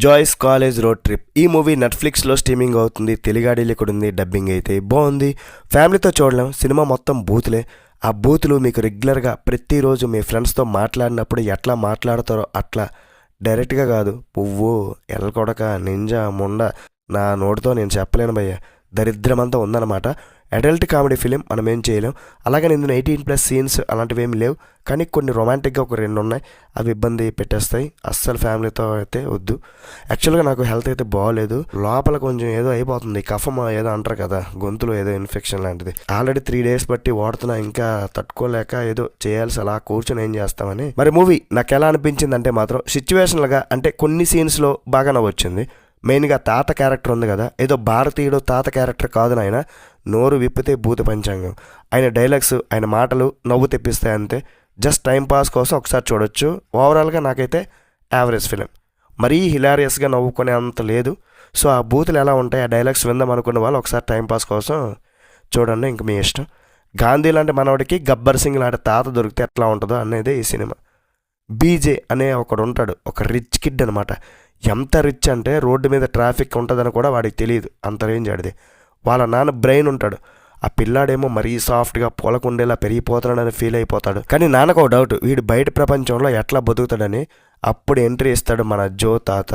Joys college road trip ఈ movie నెట్ఫ్లిక్స్లో streaming అవుతుంది. తెలుగాడీలో కూడా ఉంది. డబ్బింగ్ అయితే బాగుంది. ఫ్యామిలీతో చూడలేం. సినిమా మొత్తం బూతులే. ఆ బూతులు మీకు రెగ్యులర్గా ప్రతిరోజు మీ ఫ్రెండ్స్తో మాట్లాడినప్పుడు ఎట్లా మాట్లాడతారో అట్లా డైరెక్ట్గా కాదు. పువ్వు ఎల్లకొడక నింజా ముండ నా నోటితో నేను చెప్పలేను భయ్య. దరిద్రమంతా ఉందన్నమాట. అడల్ట్ కామెడీ ఫిలిం, మనం ఏం చేయలేం. అలాగే ఇందులో 18+ సీన్స్ అలాంటివి ఏమి లేవు. కానీ కొన్ని రొమాంటిక్గా ఒక 2 ఉన్నాయి. అవి ఇబ్బంది పెట్టేస్తాయి. అస్సలు ఫ్యామిలీతో అయితే వద్దు. యాక్చువల్గా నాకు హెల్త్ అయితే బాగోలేదు. లోపల కొంచెం ఏదో అయిపోతుంది. కఫం ఏదో అంటారు కదా, గొంతులో ఏదో ఇన్ఫెక్షన్ లాంటిది. ఆల్రెడీ 3 days బట్టి వాడుతున్నా. ఇంకా తట్టుకోలేక ఏదో చేయాల్సి అలా కూర్చొని ఏం చేస్తామని. మరి మూవీ నాకు ఎలా అనిపించింది అంటే మాత్రం సిచ్యువేషనల్గా, అంటే కొన్ని సీన్స్లో బాగా నవ్వొచ్చింది. మెయిన్గా తాత క్యారెక్టర్ ఉంది కదా, ఏదో భారతీయుడు తాత క్యారెక్టర్ కాదు నాయన. నోరు విప్పితే భూత పంచాంగం. ఆయన డైలాగ్స్, ఆయన మాటలు నవ్వు తెప్పిస్తాయి అంతే. జస్ట్ టైంపాస్ కోసం ఒకసారి చూడొచ్చు. ఓవరాల్గా నాకైతే యావరేజ్ ఫిలిం. మరీ హిలారియస్గా నవ్వుకునే అంత లేదు. సో ఆ బూతులు ఎలా ఉంటాయి, ఆ డైలాగ్స్ విందాం అనుకున్న వాళ్ళు ఒకసారి టైంపాస్ కోసం చూడండి. ఇంక మీ ఇష్టం. గాంధీ లాంటి మనవాడికి గబ్బర్ సింగ్ లాంటి తాత దొరికితే ఎట్లా ఉంటుందో అనేది ఈ సినిమా. బీజే అనే ఒకడు ఉంటాడు, ఒక రిచ్ కిడ్ అనమాట. ఎంత రిచ్ అంటే రోడ్డు మీద ట్రాఫిక్ ఉంటుందని కూడా వాడికి తెలియదు. అంత రేంజ్ ఆడిది. వాళ్ళ నాన్న బ్రెయిన్ ఉంటాడు. ఆ పిల్లాడేమో మరీ సాఫ్ట్గా పొలకుండేలా పెరిగిపోతాడని ఫీల్ అయిపోతాడు. కానీ నాన్నకు ఒక డౌట్, వీడు బయట ప్రపంచంలో ఎట్లా బతుకుతాడని. అప్పుడు ఎంట్రీ ఇస్తాడు మన జో తాత.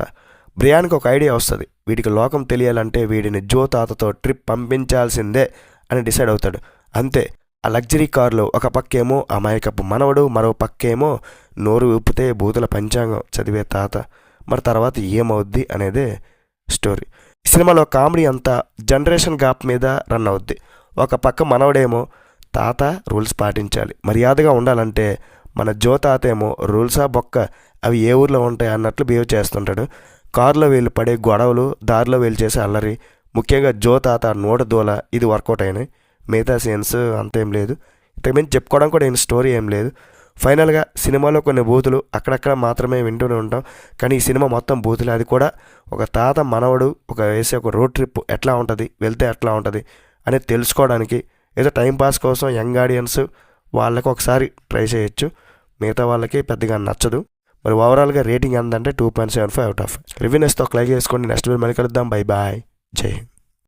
బ్రియాన్కి ఒక ఐడియా వస్తుంది, వీడికి లోకం తెలియాలంటే వీడిని జో తాతతో ట్రిప్ పంపించాల్సిందే అని డిసైడ్ అవుతాడు. అంతే. ఆ లగ్జరీ కారులో ఒక పక్కేమో అమాయకపు మనవడు, మరో పక్కేమో నోరు విప్పితే బూతుల పంచాంగం చదివే తాత. మరి తర్వాత ఏమవుద్ది అనేదే స్టోరీ. సినిమాలో కామెడీ అంతా జనరేషన్ గ్యాప్ మీద రన్ అవుద్ది. ఒక పక్క మనవడేమో తాత రూల్స్ పాటించాలి, మర్యాదగా ఉండాలంటే, మన జో తాత ఏమో రూల్సా బొక్క, అవి ఏ ఊర్లో ఉంటాయి అన్నట్లు బిహేవ్ చేస్తుంటాడు. కారులో వీళ్ళు పడే గొడవలు, దారిలో వీళ్ళు చేసే అల్లరి, ముఖ్యంగా జో తాత నోట దూల, ఇది వర్కౌట్ అయినాయి. మిగతా సీన్స్ అంతేం లేదు. ఇంతకుమించి చెప్పుకోవడం కూడా ఏం స్టోరీ ఏం లేదు. ఫైనల్గా సినిమాలో కొన్ని బూతులు అక్కడక్కడ మాత్రమే వింటూనే ఉంటాం. కానీ ఈ సినిమా మొత్తం బూతులే. అది కూడా ఒక తాత మనవడు వేసే ఒక రోడ్ ట్రిప్ ఎట్లా ఉంటుంది, వెళ్తే ఎట్లా ఉంటుంది అనేది తెలుసుకోవడానికి, ఏదో టైంపాస్ కోసం యంగ్ ఆడియన్స్ వాళ్ళకి ఒకసారి ట్రై చేయొచ్చు. మిగతా వాళ్ళకి పెద్దగా నచ్చదు. మరి ఓవరాల్గా రేటింగ్ ఎంతంటే 2.75 out of 5. రివ్యూనెస్తో ఒక లైక్ చేసుకోండి. నెక్స్ట్ వీడియో మళ్ళీ కలుద్దాం. Bye bye. జై హింద్.